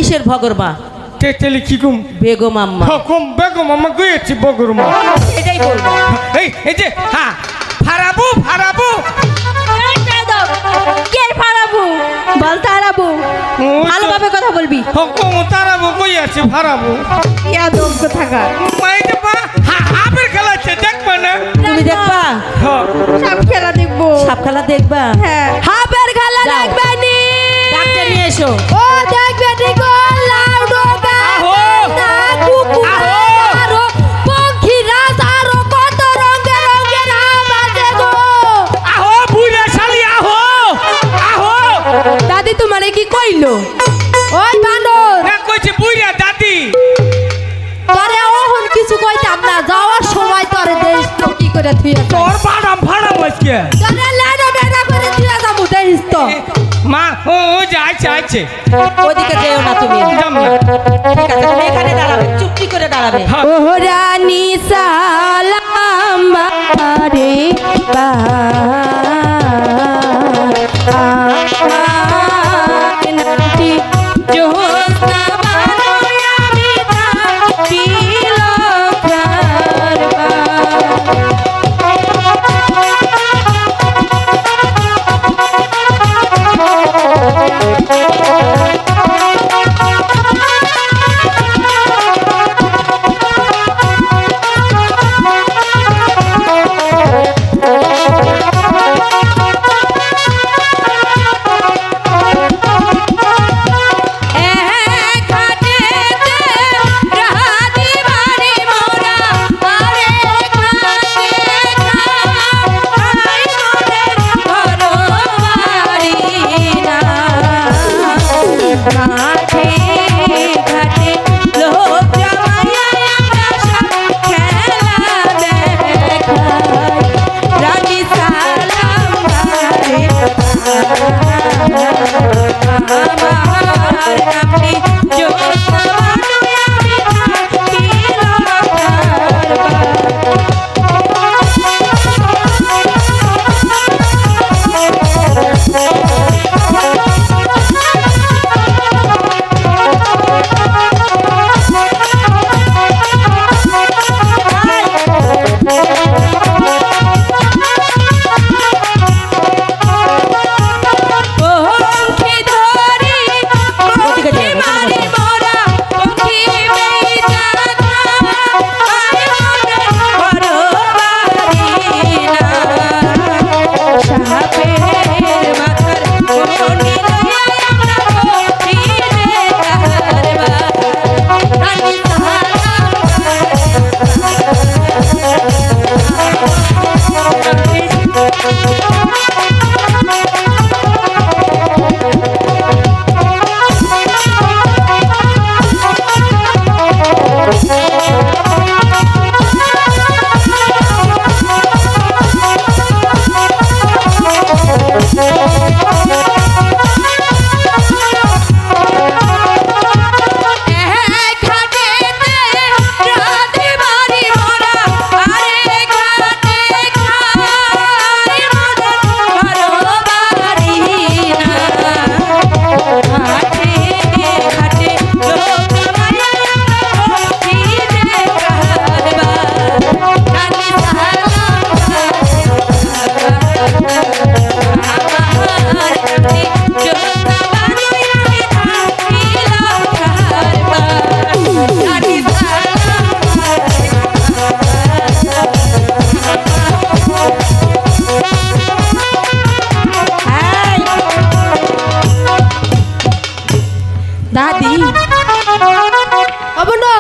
কিসের ভগরমা? তেলি কি কুম বেগম আম্মা। কম বেগম আম্মা গিয়েছি বগরমা। এটাই বলবো। এই যে হ্যাঁ ফারাবু ফারাবু কে ফারাবু বল তারাবু ভালোভাবে কথা বলবি। কম তারাবু কই আছে ফারাবু ইয়া দোস্ত থাকা মাই দেবা হাবের খেলাচ্ছে দেখবা না? তুমি দেখবা? সব খেলা দেখবো। সাপ খেলা দেখবা? হ্যাঁ হাবের খেলা যাও। দেখবে নি? ডাক্তার নিয়ে এসো। ও দেখবে নি গো লাউডো আহো! গানা কুকু আহো! আরো পঙ্খিরা আরো কত রঙের রঙের আওয়াজে গো। আহো বুইরা শালি আহো আহো দাদি তোমারে কি কইলো? ওই বানর না কইছে বুইরা দাদি তোরে ওহন কিছু কইতাম না, যাওয়ার সময় তোরে দেশ তো কি করে থুইয়া তোর বাড়াম ভাড়াম আজকে তোরে লাডা বেড়া করে থুইয়া যাবো দেশ তো। মা ও যাইছে আইছে ওদিকে যেও না তুমি। যাম না ঠিক আছে, তুমি এখানে দাঁড়াবে, চুপটি করে দাঁড়াবে। ও রানী সালাম বারে বা